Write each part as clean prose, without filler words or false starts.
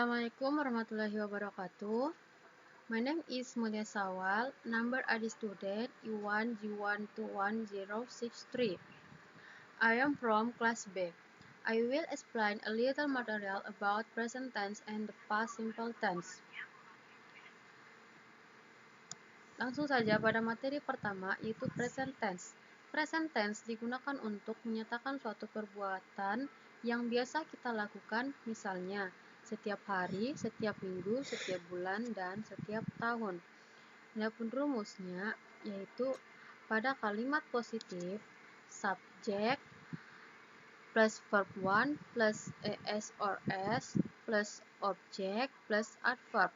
Assalamualaikum warahmatullahi wabarakatuh. My name is Mulia Sawal. Number ID student U1G1211063. I am from class B. I will explain a little material about present tense and the past simple tense. Langsung saja pada materi pertama, yaitu present tense. Present tense digunakan untuk menyatakan suatu perbuatan yang biasa kita lakukan, misalnya setiap hari, setiap minggu, setiap bulan, dan setiap tahun. Adapun rumusnya yaitu pada kalimat positif, subject plus verb 1 plus es or s plus object plus adverb.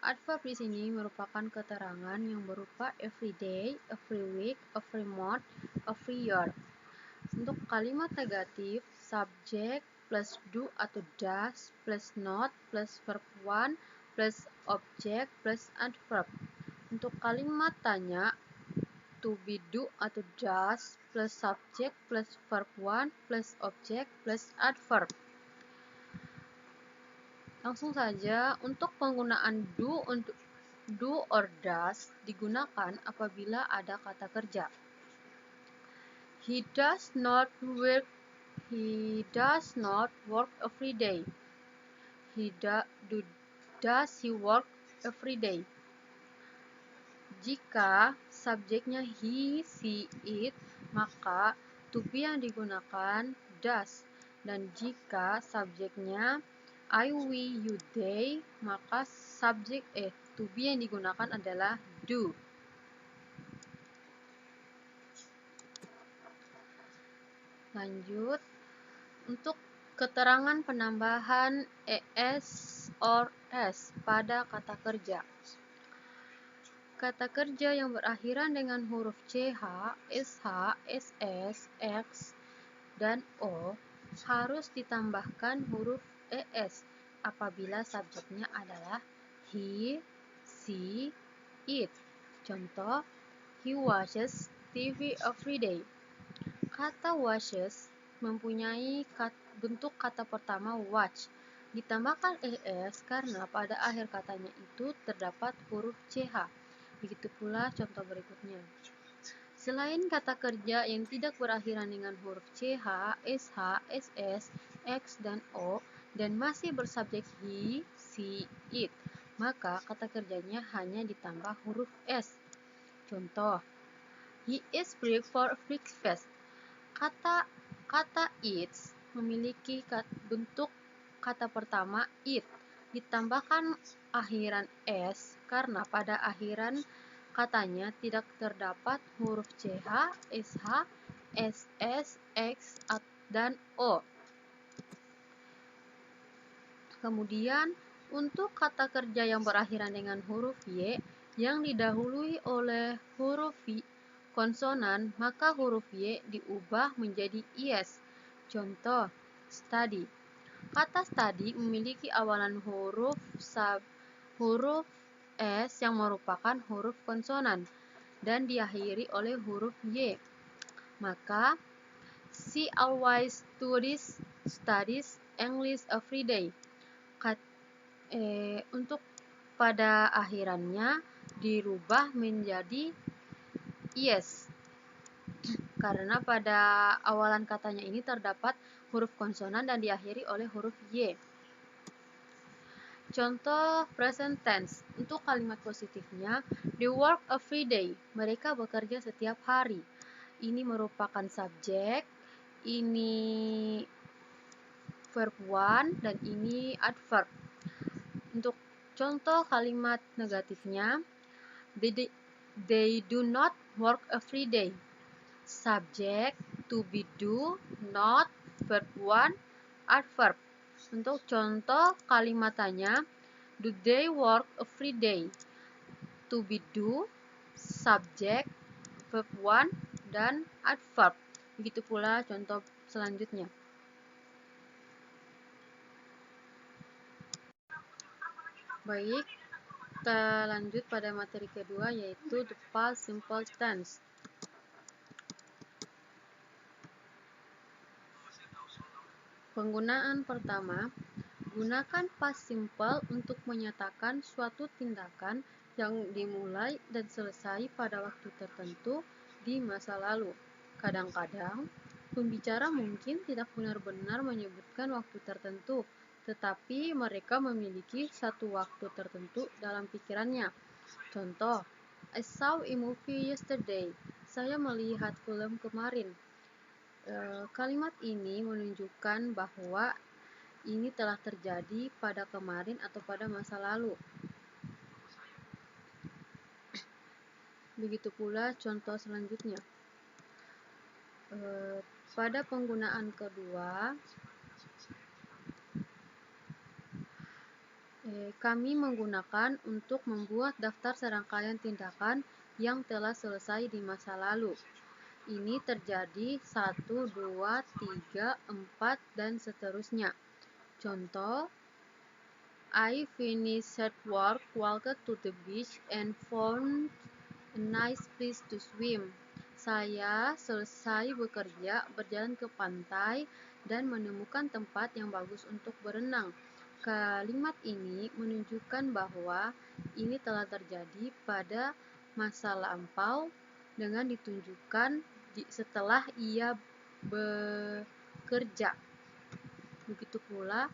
Adverb di sini merupakan keterangan yang berupa every day, every week, every month, every year. Untuk kalimat negatif, subject plus do atau does plus not plus verb 1 plus object plus adverb. Untuk kalimat tanya, to be do atau does plus subject plus verb 1 plus object plus adverb. Langsung saja, untuk penggunaan do untuk do or does digunakan apabila ada kata kerja. He does not work every day. Does he work every day? Jika subjeknya he, she, it, maka to be yang digunakan does. Dan jika subjeknya I, we, you, they, maka subjek to be yang digunakan adalah do. Lanjut, untuk keterangan penambahan es or s pada kata kerja. Kata kerja yang berakhiran dengan huruf ch, sh, ss, x, dan o harus ditambahkan huruf es apabila subjeknya adalah he, she, it. Contoh, he watches TV every day. Kata watches mempunyai bentuk kata pertama watch. Ditambahkan es karena pada akhir katanya itu terdapat huruf ch. Begitu pula contoh berikutnya. Selain kata kerja yang tidak berakhiran dengan huruf ch, sh, ss, x, dan o, dan masih bersubjek he, she, it, maka kata kerjanya hanya ditambah huruf s. Contoh, he eats breakfast. Kata eats memiliki bentuk kata pertama eat, ditambahkan akhiran s karena pada akhiran katanya tidak terdapat huruf ch, sh, ss, x, dan o. Kemudian, untuk kata kerja yang berakhiran dengan huruf y yang didahului oleh huruf konsonan, maka huruf y diubah menjadi is. Contoh, study. Kata study memiliki awalan huruf s yang merupakan huruf konsonan dan diakhiri oleh huruf y. Maka, she always studies English every day. Untuk pada akhirannya dirubah menjadi yes, karena pada awalan katanya ini terdapat huruf konsonan dan diakhiri oleh huruf y. Contoh present tense, untuk kalimat positifnya, they work every day, mereka bekerja setiap hari. Ini merupakan subjek, ini verb 1, dan ini adverb. Untuk contoh kalimat negatifnya, they do not work every day. Subject, to be do, not, verb 1, adverb. Untuk contoh kalimat tanya, do they work every day? To be do, subject, verb 1, dan adverb. Begitu pula contoh selanjutnya. Baik, kita lanjut pada materi kedua, yaitu the past simple tense. Penggunaan pertama, Gunakan past simple untuk menyatakan suatu tindakan yang dimulai dan selesai pada waktu tertentu di masa lalu. Kadang-kadang, pembicara mungkin tidak benar-benar menyebutkan waktu tertentu, tetapi mereka memiliki satu waktu tertentu dalam pikirannya. Contoh, I saw a movie yesterday. Saya melihat film kemarin. Kalimat ini menunjukkan bahwa ini telah terjadi pada kemarin atau pada masa lalu. Begitu pula contoh selanjutnya. Pada penggunaan kedua, kami menggunakan untuk membuat daftar serangkaian tindakan yang telah selesai di masa lalu. Ini terjadi 1, 2, 3, 4, dan seterusnya. Contoh, I finished work, walked to the beach, and found a nice place to swim. Saya selesai bekerja, berjalan ke pantai, dan menemukan tempat yang bagus untuk berenang. Kalimat ini menunjukkan bahwa ini telah terjadi pada masa lampau dengan ditunjukkan setelah ia bekerja. Begitu pula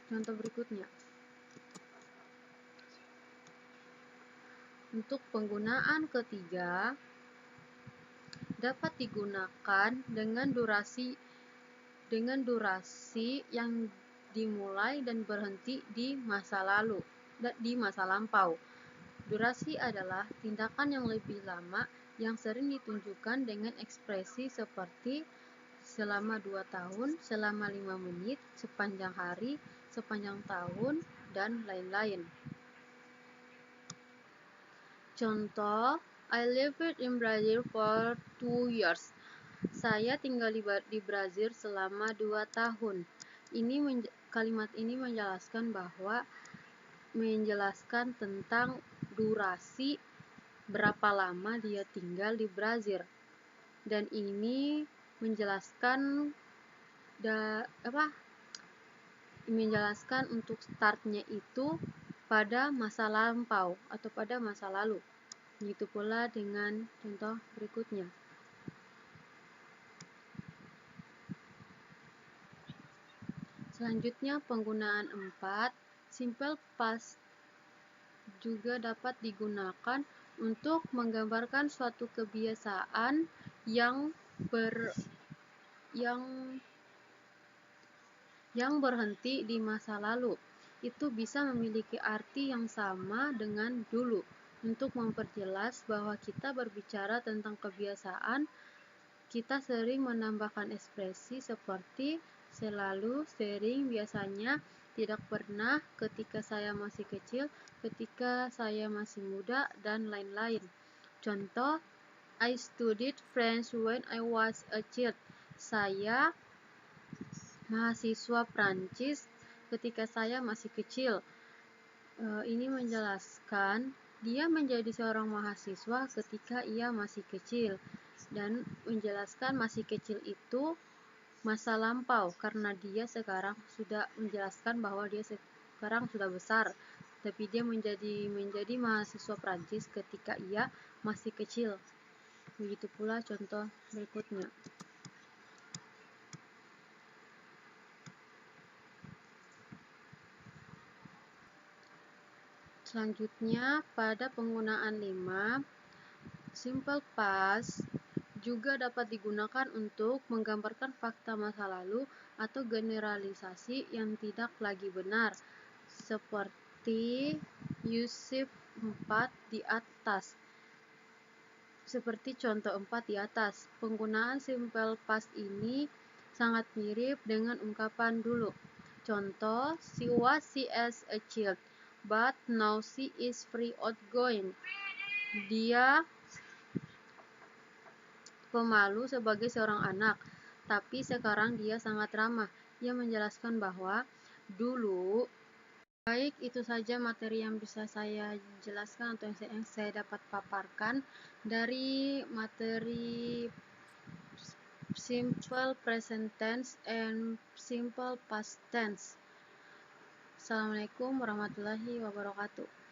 contoh berikutnya. Untuk penggunaan ketiga, dapat digunakan dengan durasi yang dimulai dan berhenti di masa lampau. Durasi adalah tindakan yang lebih lama yang sering ditunjukkan dengan ekspresi seperti selama 2 tahun, selama 5 menit, sepanjang hari, sepanjang tahun, dan lain-lain. Contoh, I lived in Brazil for 2 years. Saya tinggal di Brazil selama 2 tahun. Kalimat ini menjelaskan tentang durasi berapa lama dia tinggal di Brazil. Dan ini menjelaskan untuk startnya itu pada masa lampau atau pada masa lalu. Begitu pula dengan contoh berikutnya. Selanjutnya, penggunaan 4, simple past juga dapat digunakan untuk menggambarkan suatu kebiasaan yang berhenti di masa lalu. Itu bisa memiliki arti yang sama dengan dulu. Untuk memperjelas bahwa kita berbicara tentang kebiasaan, kita sering menambahkan ekspresi seperti selalu, sering, biasanya, tidak pernah, ketika saya masih kecil, ketika saya masih muda, dan lain-lain. Contoh, I studied French when I was a child. Saya mahasiswa Prancis ketika saya masih kecil. Ini menjelaskan dia menjadi seorang mahasiswa ketika ia masih kecil, dan menjelaskan masih kecil itu masa lampau karena dia sekarang sudah menjelaskan bahwa dia sekarang sudah besar, tapi dia menjadi mahasiswa Prancis ketika ia masih kecil. Begitu pula contoh berikutnya. Selanjutnya, pada penggunaan 5, simple past juga dapat digunakan untuk menggambarkan fakta masa lalu atau generalisasi yang tidak lagi benar, seperti Yusuf 4 di atas. Seperti contoh 4 di atas, penggunaan simple past ini sangat mirip dengan ungkapan dulu. Contoh, she was as a child, but now she is free outgoing. Dia pemalu sebagai seorang anak, tapi sekarang dia sangat ramah. Ia menjelaskan bahwa dulu. Baik, itu saja materi yang bisa saya jelaskan atau yang saya dapat paparkan dari materi simple present tense and simple past tense. Assalamualaikum warahmatullahi wabarakatuh.